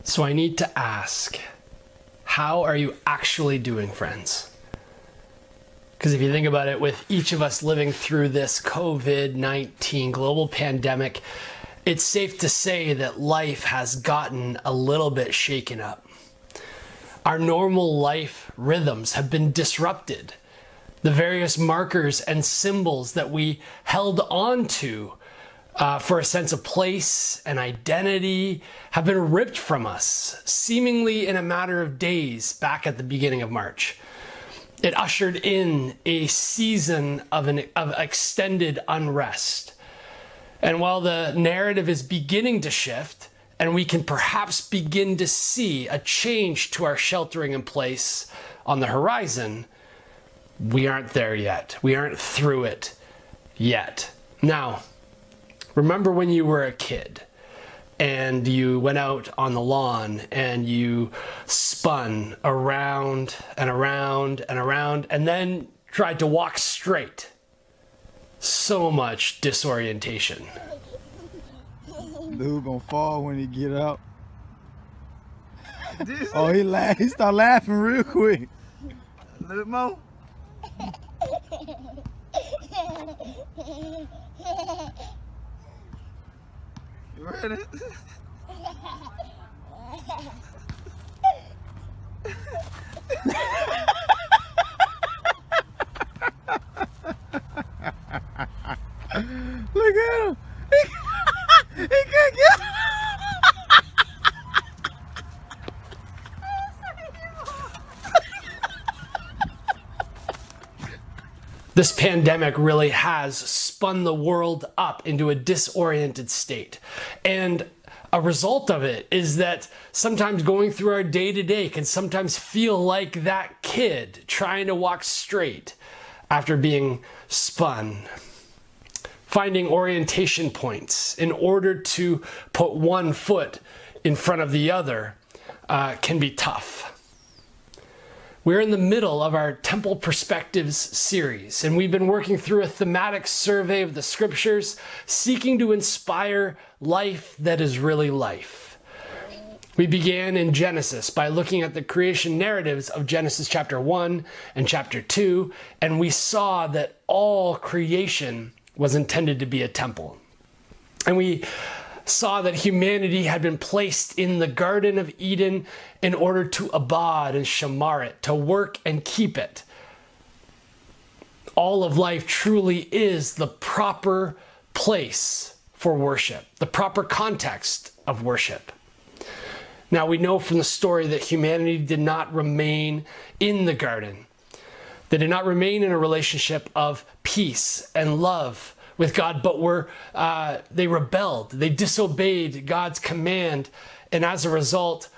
So I need to ask, how are you actually doing, friends? Because if you think about it, with each of us living through this COVID-19 global pandemic, it's safe to say that life has gotten a little bit shaken up. Our normal life rhythms have been disrupted. The various markers and symbols that we held on to for a sense of place and identity have been ripped from us, seemingly in a matter of days back at the beginning of March. It ushered in a season of extended unrest. And while the narrative is beginning to shift, and we can perhaps begin to see a change to our sheltering in place on the horizon, we aren't there yet. We aren't through it yet. Now, remember when you were a kid and you went out on the lawn and you spun around and around and around and then tried to walk straight? So much disorientation. Dude gonna fall when he get up. Oh, he start laughing real quick. A little more. You ready? Look at him. He can't get. This pandemic really has spun the world up into a disoriented state. And a result of it is that sometimes going through our day-to-day can sometimes feel like that kid trying to walk straight after being spun. Finding orientation points in order to put one foot in front of the other can be tough. We're in the middle of our Temple Perspectives series, and we've been working through a thematic survey of the scriptures, seeking to inspire life that is really life. We began in Genesis by looking at the creation narratives of Genesis chapter 1 and chapter 2, and we saw that all creation was intended to be a temple. And we saw that humanity had been placed in the Garden of Eden in order to abad and shamar it, to work and keep it. All of life truly is the proper place for worship, the proper context of worship. Now we know from the story that humanity did not remain in the garden. They did not remain in a relationship of peace and love with God, but they rebelled. They disobeyed God's command, and as a result,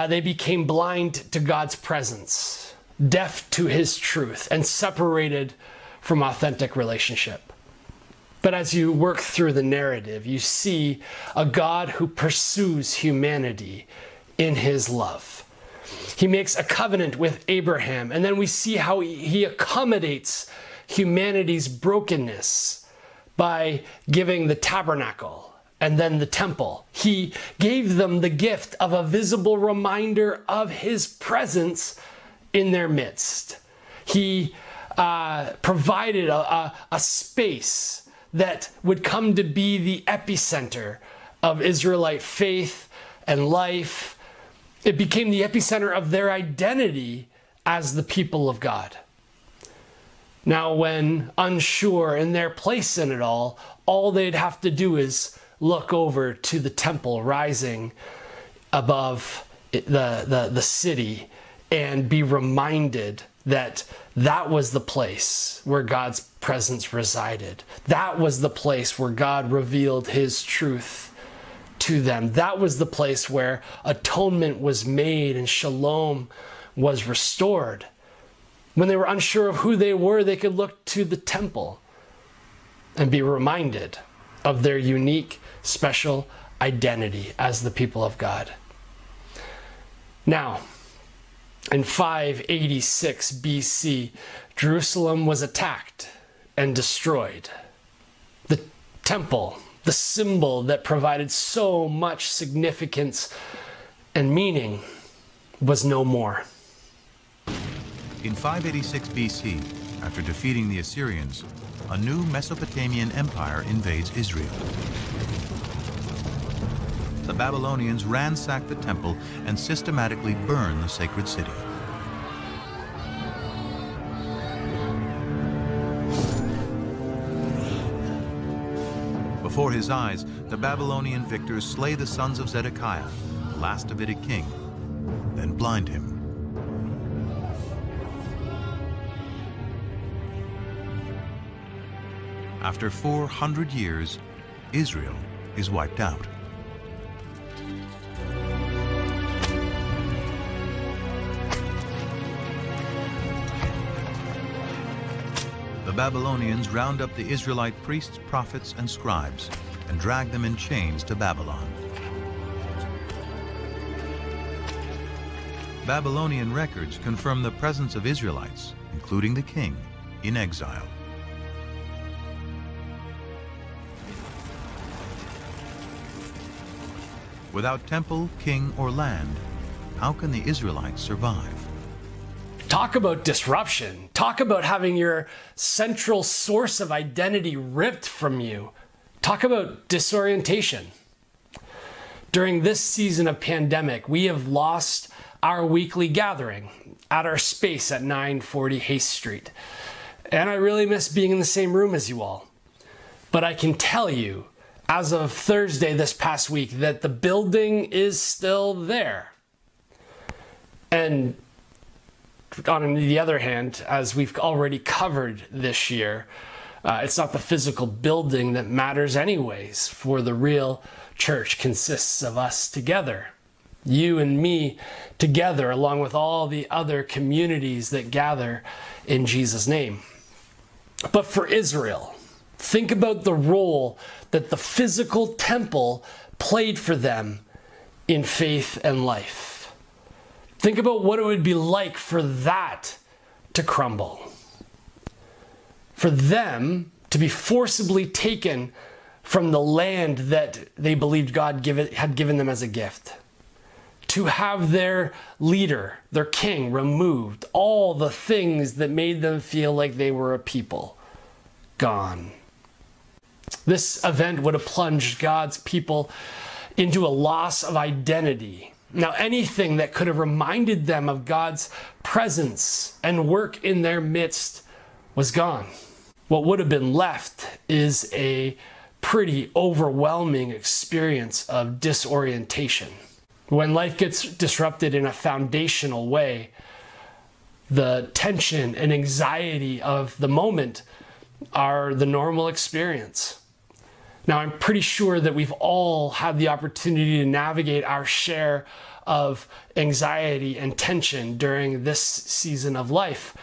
they became blind to God's presence, deaf to his truth, and separated from authentic relationship. But as you work through the narrative, you see a God who pursues humanity in his love. He makes a covenant with Abraham, and then we see how he accommodates humanity's brokenness by giving the tabernacle and then the temple. He gave them the gift of a visible reminder of his presence in their midst. He provided a space that would come to be the epicenter of Israelite faith and life. It became the epicenter of their identity as the people of God. Now, when unsure in their place in it all they'd have to do is look over to the temple rising above the city and be reminded that that was the place where God's presence resided. That was the place where God revealed his truth to them. That was the place where atonement was made and shalom was restored. When they were unsure of who they were, they could look to the temple and be reminded of their unique, special identity as the people of God. Now, in 586 BC, Jerusalem was attacked and destroyed. The temple, the symbol that provided so much significance and meaning was no more. In 586 BC, after defeating the Assyrians, a new Mesopotamian empire invades Israel. The Babylonians ransack the temple and systematically burn the sacred city. Before his eyes, the Babylonian victors slay the sons of Zedekiah, the last Davidic king, then blind him. After 400 years, Israel is wiped out. The Babylonians round up the Israelite priests, prophets, and scribes and drag them in chains to Babylon. Babylonian records confirm the presence of Israelites, including the king, in exile. Without temple, king, or land, how can the Israelites survive? Talk about disruption. Talk about having your central source of identity ripped from you. Talk about disorientation. During this season of pandemic, we have lost our weekly gathering at our space at 940 Hayes Street. And I really miss being in the same room as you all. But I can tell you, as of Thursday this past week, that the building is still there. And on the other hand, as we've already covered this year, it's not the physical building that matters anyways, for the real church consists of us together. You and me together, along with all the other communities that gather in Jesus' name. But for Israel, think about the role that the physical temple played for them in faith and life. Think about what it would be like for that to crumble. For them to be forcibly taken from the land that they believed God had given them as a gift. To have their leader, their king, removed. All the things that made them feel like they were a people. Gone. This event would have plunged God's people into a loss of identity. Now, anything that could have reminded them of God's presence and work in their midst was gone. What would have been left is a pretty overwhelming experience of disorientation. When life gets disrupted in a foundational way, the tension and anxiety of the moment are the normal experience. Now, I'm pretty sure that we've all had the opportunity to navigate our share of anxiety and tension during this season of life.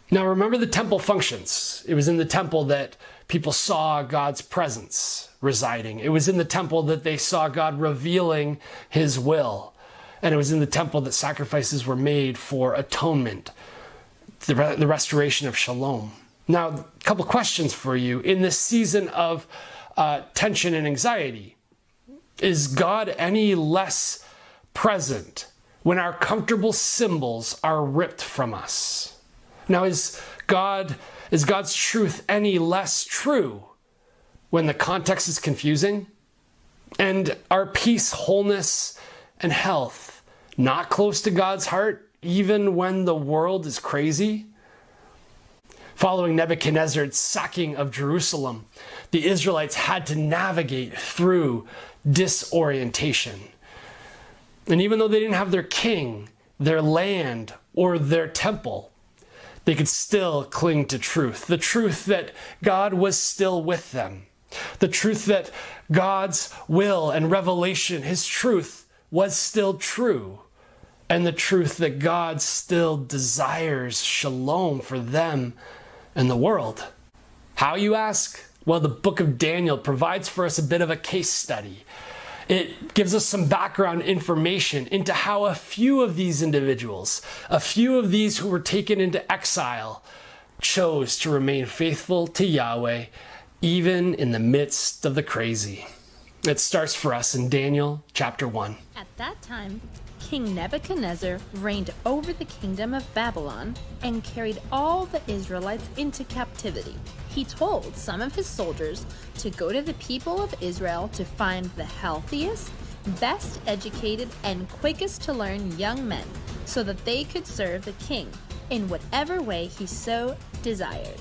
Now, remember the temple functions. It was in the temple that people saw God's presence residing. It was in the temple that they saw God revealing his will. And it was in the temple that sacrifices were made for atonement, the restoration of shalom. Now, a couple questions for you. In this season of tension and anxiety, is God any less present when our comfortable symbols are ripped from us? Now, is God's truth any less true when the context is confusing? And are peace, wholeness, and health not close to God's heart, even when the world is crazy? Following Nebuchadnezzar's sacking of Jerusalem, the Israelites had to navigate through disorientation. And even though they didn't have their king, their land, or their temple, they could still cling to truth. The truth that God was still with them. The truth that God's will and revelation, his truth, was still true. And the truth that God still desires shalom for them and the world. How, you ask? Well, the book of Daniel provides for us a bit of a case study. It gives us some background information into how a few of these individuals, a few of these who were taken into exile, chose to remain faithful to Yahweh, even in the midst of the crazy. It starts for us in Daniel chapter 1. At that time, King Nebuchadnezzar reigned over the kingdom of Babylon and carried all the Israelites into captivity. He told some of his soldiers to go to the people of Israel to find the healthiest, best educated, and quickest to learn young men so that they could serve the king in whatever way he so desired.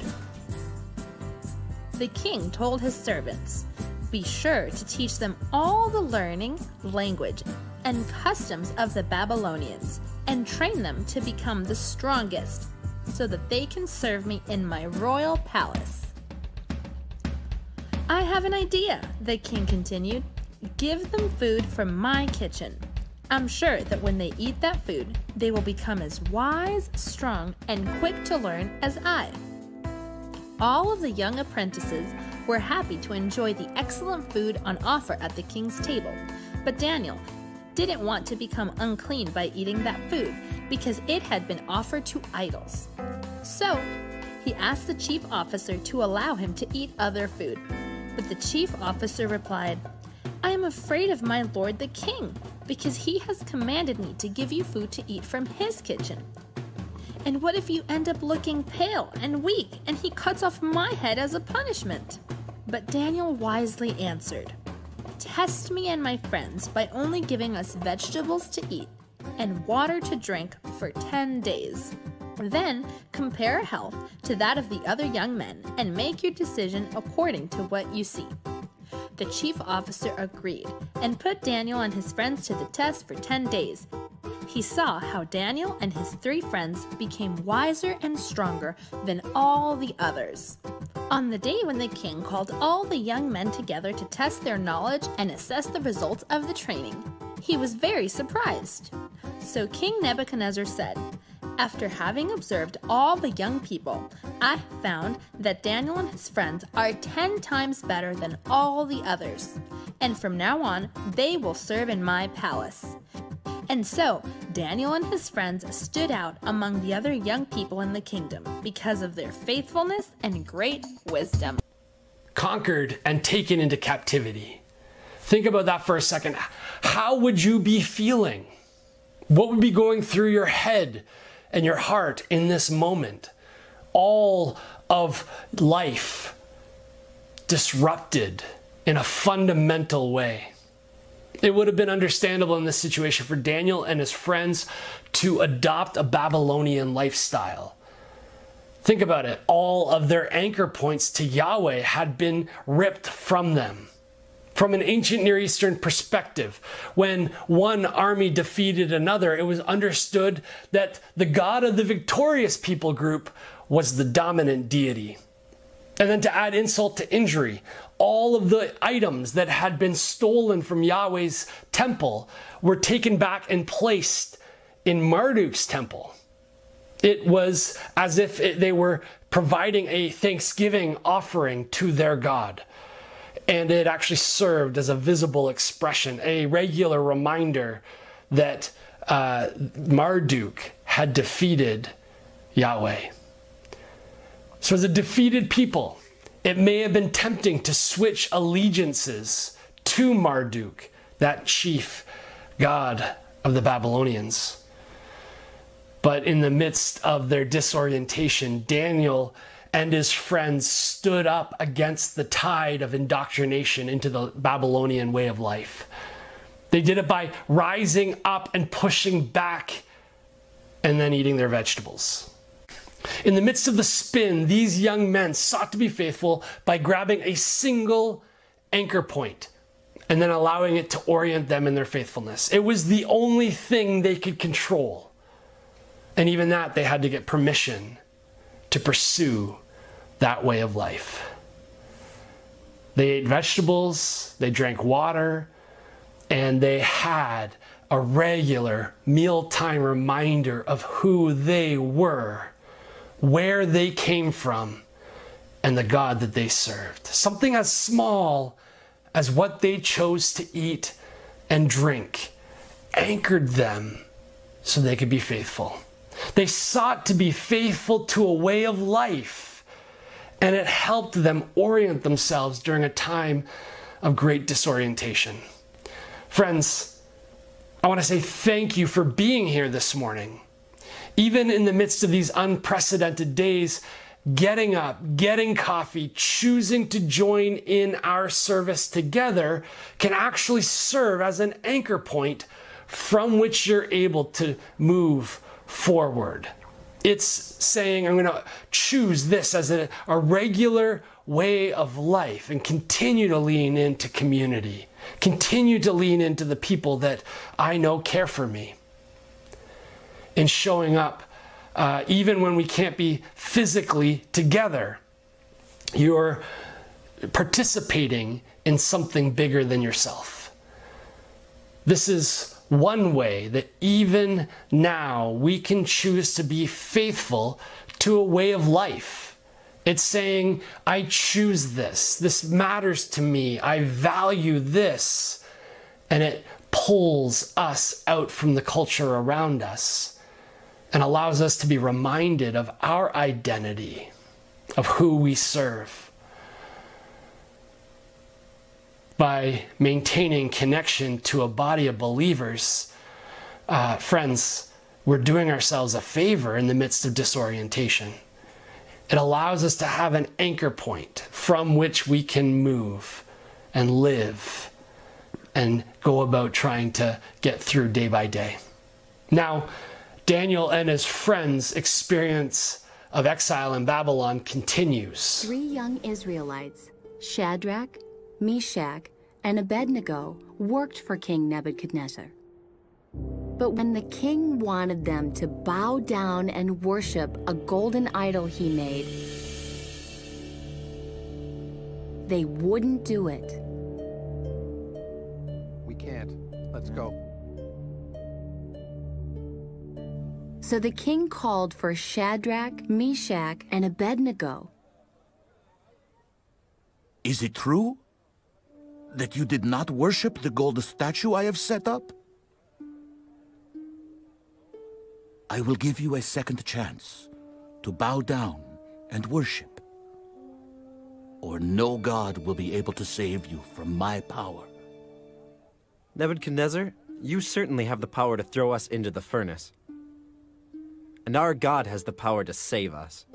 The king told his servants, "Be sure to teach them all the learning, language, and customs of the Babylonians, and train them to become the strongest, so that they can serve me in my royal palace." "I have an idea," the king continued. "Give them food from my kitchen. I'm sure that when they eat that food, they will become as wise, strong, and quick to learn as I." All of the young apprentices were happy to enjoy the excellent food on offer at the king's table, but Daniel didn't want to become unclean by eating that food because it had been offered to idols. So he asked the chief officer to allow him to eat other food, but the chief officer replied, "I am afraid of my lord the king, because he has commanded me to give you food to eat from his kitchen. And what if you end up looking pale and weak, and he cuts off my head as a punishment?" But Daniel wisely answered, "Test me and my friends by only giving us vegetables to eat and water to drink for 10 days. Then compare health to that of the other young men and make your decision according to what you see." The chief officer agreed and put Daniel and his friends to the test for 10 days. He saw how Daniel and his 3 friends became wiser and stronger than all the others. On the day when the king called all the young men together to test their knowledge and assess the results of the training, he was very surprised. So King Nebuchadnezzar said, "After having observed all the young people, I have found that Daniel and his friends are 10 times better than all the others, and from now on they will serve in my palace." And so Daniel and his friends stood out among the other young people in the kingdom because of their faithfulness and great wisdom. Conquered and taken into captivity. Think about that for a second. How would you be feeling? What would be going through your head and your heart in this moment? All of life disrupted in a fundamental way. It would have been understandable in this situation for Daniel and his friends to adopt a Babylonian lifestyle. Think about it. All of their anchor points to Yahweh had been ripped from them. From an ancient Near Eastern perspective, when one army defeated another, it was understood that the God of the victorious people group was the dominant deity. And then to add insult to injury, all of the items that had been stolen from Yahweh's temple were taken back and placed in Marduk's temple. It was as if they were providing a thanksgiving offering to their God. And it actually served as a visible expression, a regular reminder that Marduk had defeated Yahweh. So as a defeated people, it may have been tempting to switch allegiances to Marduk, that chief god of the Babylonians. But in the midst of their disorientation, Daniel and his friends stood up against the tide of indoctrination into the Babylonian way of life. They did it by rising up and pushing back and then eating their vegetables. In the midst of the spin, these young men sought to be faithful by grabbing a single anchor point and then allowing it to orient them in their faithfulness. It was the only thing they could control. And even that, they had to get permission to pursue that way of life. They ate vegetables, they drank water, and they had a regular mealtime reminder of who they were, where they came from, and the God that they served. Something as small as what they chose to eat and drink anchored them so they could be faithful. They sought to be faithful to a way of life, and it helped them orient themselves during a time of great disorientation. Friends, I want to say thank you for being here this morning. Even in the midst of these unprecedented days, getting up, getting coffee, choosing to join in our service together can actually serve as an anchor point from which you're able to move forward. It's saying, I'm going to choose this as a regular way of life and continue to lean into community, continue to lean into the people that I know care for me. And showing up even when we can't be physically together. You're participating in something bigger than yourself. This is one way that even now we can choose to be faithful to a way of life. It's saying, I choose this. This matters to me. I value this. And it pulls us out from the culture around us and allows us to be reminded of our identity, of who we serve. By maintaining connection to a body of believers, friends, we're doing ourselves a favor in the midst of disorientation. It allows us to have an anchor point from which we can move and live and go about trying to get through day by day. Now, Daniel and his friends' experience of exile in Babylon continues. 3 young Israelites, Shadrach, Meshach, and Abednego, worked for King Nebuchadnezzar. But when the king wanted them to bow down and worship a golden idol he made, they wouldn't do it. We can't. Let's go. So the king called for Shadrach, Meshach, and Abednego. Is it true that you did not worship the golden statue I have set up? I will give you a second chance to bow down and worship, or no God will be able to save you from my power. Nebuchadnezzar, you certainly have the power to throw us into the furnace. And our God has the power to save us.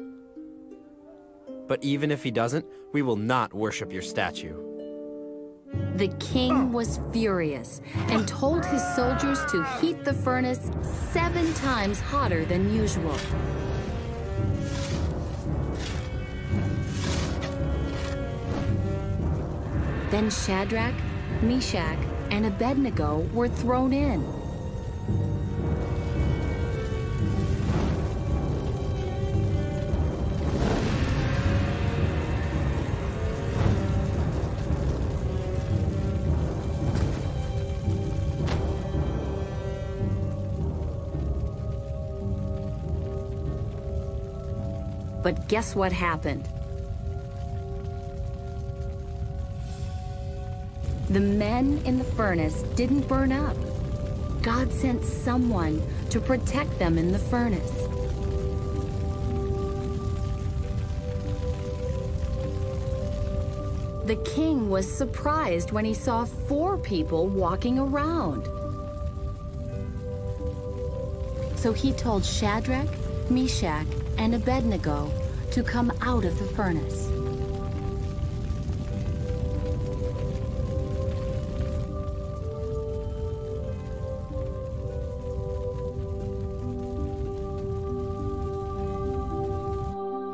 But even if he doesn't, we will not worship your statue. The king was furious and told his soldiers to heat the furnace 7 times hotter than usual. Then Shadrach, Meshach, and Abednego were thrown in. But guess what happened? The men in the furnace didn't burn up. God sent someone to protect them in the furnace. The king was surprised when he saw 4 people walking around. So he told Shadrach, Meshach, and Abednego to come out of the furnace.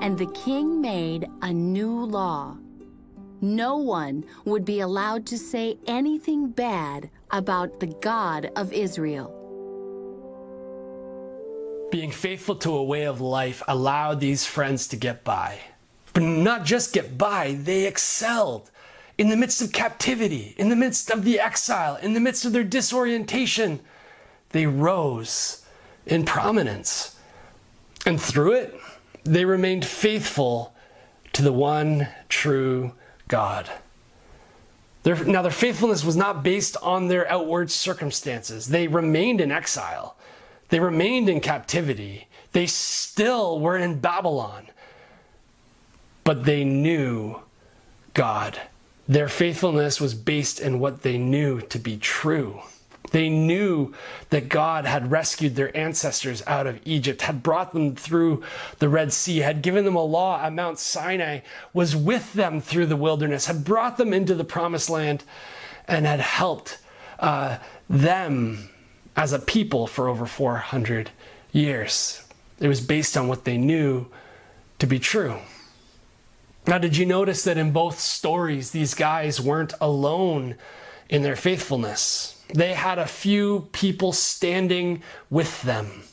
And the king made a new law. No one would be allowed to say anything bad about the God of Israel. Being faithful to a way of life allowed these friends to get by. But not just get by, they excelled. In the midst of captivity, in the midst of the exile, in the midst of their disorientation, they rose in prominence. And through it, they remained faithful to the one true God. Now, their faithfulness was not based on their outward circumstances. They remained in exile. They remained in captivity. They still were in Babylon. But they knew God Their faithfulness was based in what they knew to be true. They knew that God had rescued their ancestors out of Egypt, had brought them through the Red Sea, had given them a law at Mount Sinai, was with them through the wilderness, had brought them into the promised land, and had helped them as a people for over 400 years. It was based on what they knew to be true. Now, did you notice that in both stories, these guys weren't alone in their faithfulness? They had a few people standing with them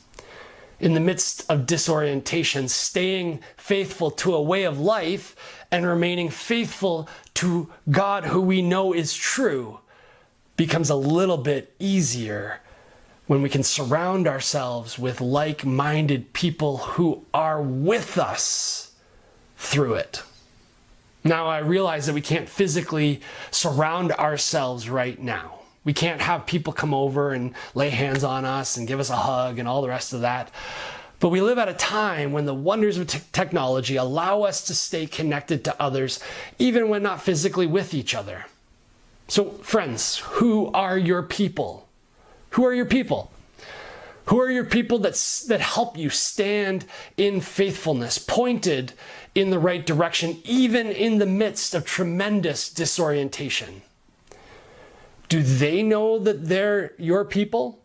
in the midst of disorientation, staying faithful to a way of life and remaining faithful to God, who we know is true, becomes a little bit easier when we can surround ourselves with like-minded people who are with us through it. Now, I realize that we can't physically surround ourselves right now. We can't have people come over and lay hands on us and give us a hug and all the rest of that. But we live at a time when the wonders of technology allow us to stay connected to others, even when not physically with each other. So, friends, who are your people? Who are your people? Who are your people that help you stand in faithfulness, pointed in the right direction, even in the midst of tremendous disorientation? Do they know that they're your people?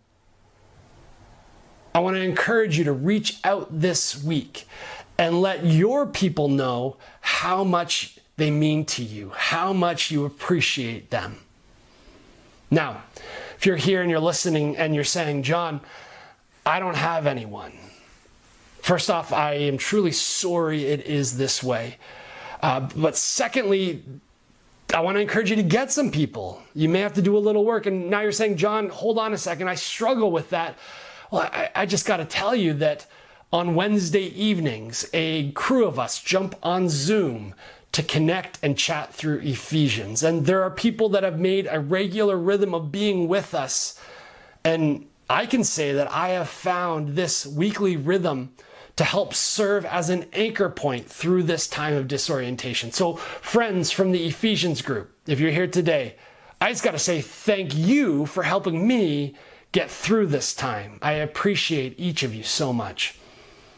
I want to encourage you to reach out this week and let your people know how much they mean to you, how much you appreciate them. Now, if you're here and you're listening and you're saying, John, I don't have anyone. First off, I am truly sorry it is this way. But secondly, I want to encourage you to get some people. You may have to do a little work. And now you're saying, John, hold on a second. I struggle with that. Well, I just got to tell you that on Wednesday evenings, a crew of us jump on Zoom to connect and chat through Ephesians. And there are people that have made a regular rhythm of being with us. And I can say that I have found this weekly rhythm to help serve as an anchor point through this time of disorientation. So friends from the Ephesians group, if you're here today, I just got to say thank you for helping me get through this time. I appreciate each of you so much.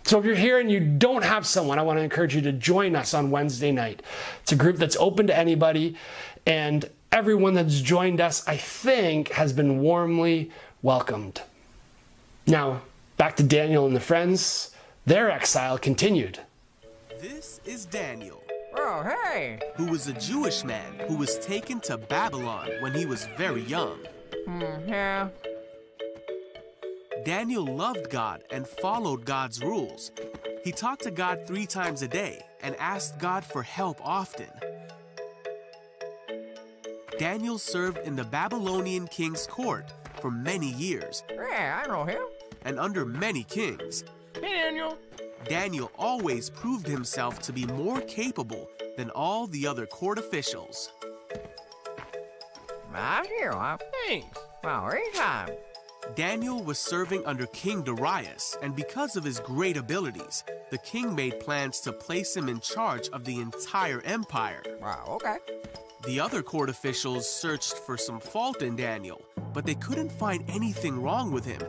So if you're here and you don't have someone, I want to encourage you to join us on Wednesday night. It's a group that's open to anybody, and everyone that's joined us, I think, has been warmly welcomed. Now, back to Daniel and the friends. Their exile continued. This is Daniel. Oh, hey! Who was a Jewish man who was taken to Babylon when he was very young. Yeah. Daniel loved God and followed God's rules. He talked to God 3 times a day and asked God for help often. Daniel served in the Babylonian king's court for many years. Yeah, I know him. And under many kings. Hey, Daniel. Daniel always proved himself to be more capable than all the other court officials. Thanks. Well, anytime. Daniel was serving under King Darius, and because of his great abilities, the king made plans to place him in charge of the entire empire. Wow, okay. The other court officials searched for some fault in Daniel, but they couldn't find anything wrong with him.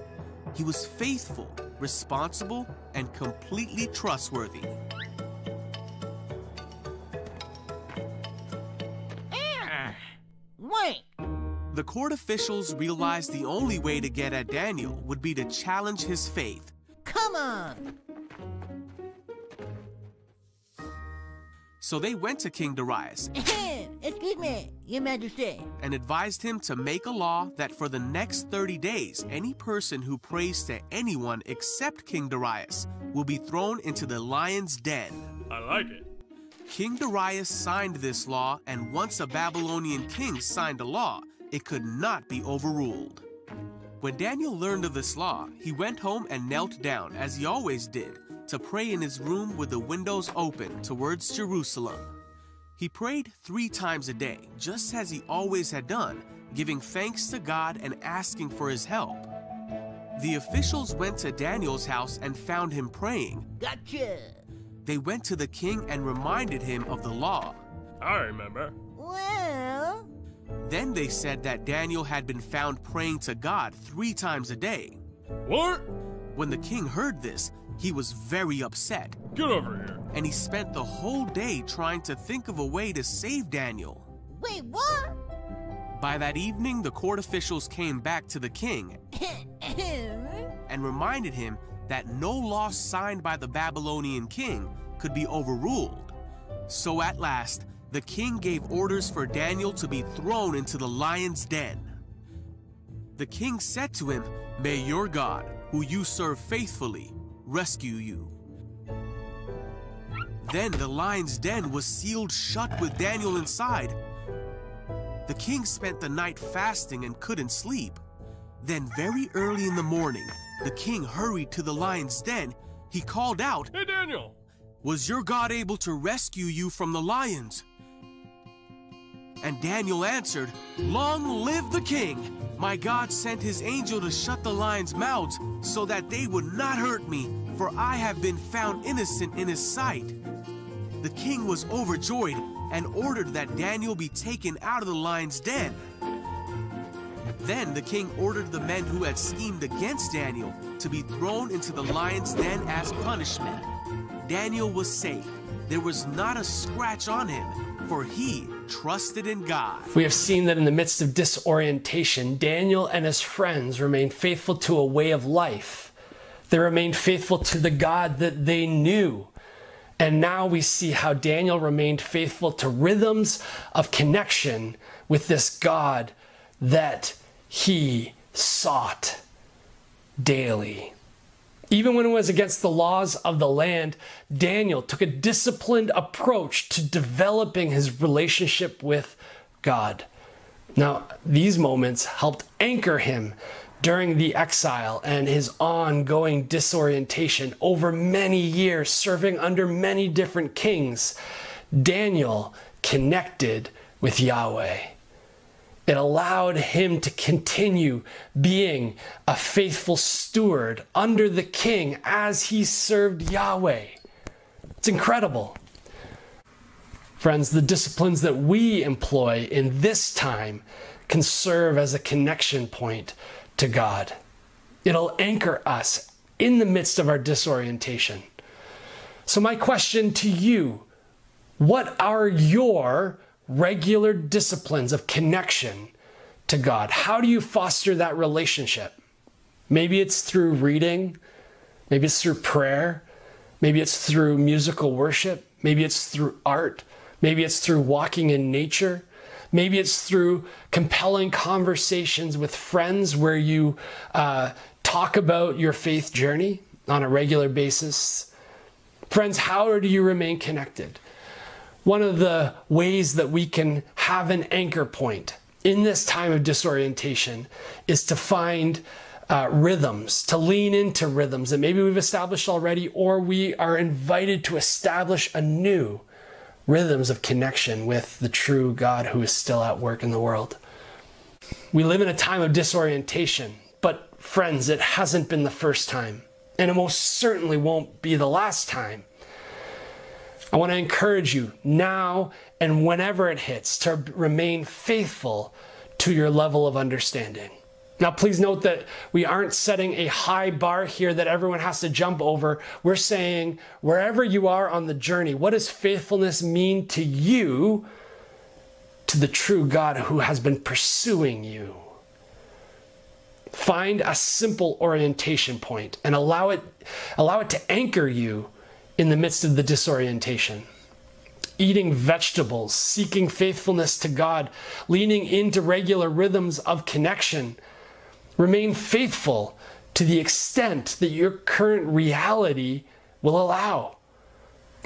He was faithful, responsible, and completely trustworthy. Wait! The court officials realized the only way to get at Daniel would be to challenge his faith. Come on! So they went to King Darius Excuse me, Your Majesty. and advised him to make a law that for the next 30 days, any person who prays to anyone except King Darius will be thrown into the lion's den. I like it. King Darius signed this law, and once a Babylonian king signed a law, it could not be overruled. When Daniel learned of this law, he went home and knelt down, as he always did, to pray in his room with the windows open towards Jerusalem. He prayed 3 times a day, just as he always had done, giving thanks to God and asking for his help. The officials went to Daniel's house and found him praying. Gotcha! They went to the king and reminded him of the law. I remember. Well... Then they said that Daniel had been found praying to God 3 times a day. What? When the king heard this, he was very upset. Get over here. And he spent the whole day trying to think of a way to save Daniel. Wait, what? By that evening, the court officials came back to the king and reminded him that no law signed by the Babylonian king could be overruled. So at last, the king gave orders for Daniel to be thrown into the lion's den. The king said to him, "May your God, who you serve faithfully, rescue you." Then the lion's den was sealed shut with Daniel inside. The king spent the night fasting and couldn't sleep. Then very early in the morning, the king hurried to the lion's den. He called out, "Hey, Daniel! Was your God able to rescue you from the lions?" And Daniel answered, "Long live the king! My God sent his angel to shut the lions' mouths so that they would not hurt me, for I have been found innocent in his sight." The king was overjoyed and ordered that Daniel be taken out of the lion's den. Then the king ordered the men who had schemed against Daniel to be thrown into the lion's den as punishment. Daniel was safe. There was not a scratch on him, for he trusted in God. We have seen that in the midst of disorientation, Daniel and his friends remained faithful to a way of life. They remained faithful to the God that they knew. And now we see how Daniel remained faithful to rhythms of connection with this God that he sought daily. Even when it was against the laws of the land, Daniel took a disciplined approach to developing his relationship with God. Now, these moments helped anchor him during the exile and his ongoing disorientation over many years, serving under many different kings. Daniel connected with Yahweh. It allowed him to continue being a faithful steward under the king as he served Yahweh. It's incredible. Friends, the disciplines that we employ in this time can serve as a connection point to God. It'll anchor us in the midst of our disorientation. So my question to you, what are your regular disciplines of connection to God? How do you foster that relationship? Maybe it's through reading, maybe it's through prayer, maybe it's through musical worship, maybe it's through art, maybe it's through walking in nature, maybe it's through compelling conversations with friends where you talk about your faith journey on a regular basis. Friends, how do you remain connected? One of the ways that we can have an anchor point in this time of disorientation is to find rhythms, to lean into rhythms that maybe we've established already, or we are invited to establish anew rhythms of connection with the true God who is still at work in the world. We live in a time of disorientation, but friends, it hasn't been the first time, and it most certainly won't be the last time. I want to encourage you now and whenever it hits to remain faithful to your level of understanding. Now, please note that we aren't setting a high bar here that everyone has to jump over. We're saying wherever you are on the journey, what does faithfulness mean to you, to the true God who has been pursuing you? Find a simple orientation point and allow it to anchor you in the midst of the disorientation. Eating vegetables, seeking faithfulness to God, leaning into regular rhythms of connection. Remain faithful to the extent that your current reality will allow.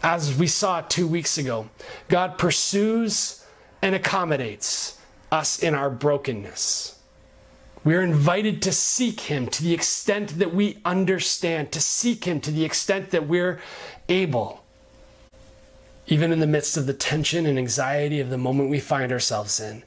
As we saw 2 weeks ago, God pursues and accommodates us in our brokenness. We are invited to seek Him to the extent that we understand, to seek Him to the extent that we're able. Even in the midst of the tension and anxiety of the moment we find ourselves in,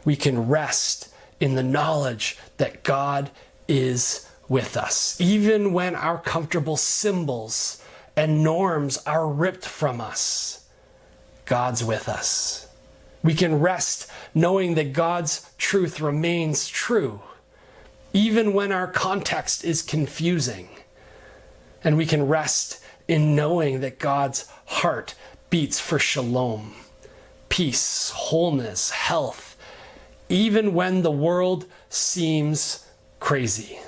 we can rest in the knowledge that God is with us. Even when our comfortable symbols and norms are ripped from us, God's with us. We can rest knowing that God's truth remains true, even when our context is confusing. And we can rest in knowing that God's heart beats for shalom, peace, wholeness, health, even when the world seems crazy.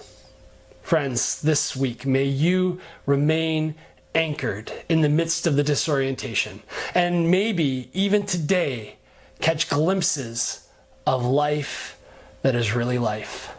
Friends, this week, may you remain anchored in the midst of the disorientation, and maybe even today catch glimpses of life that is really life.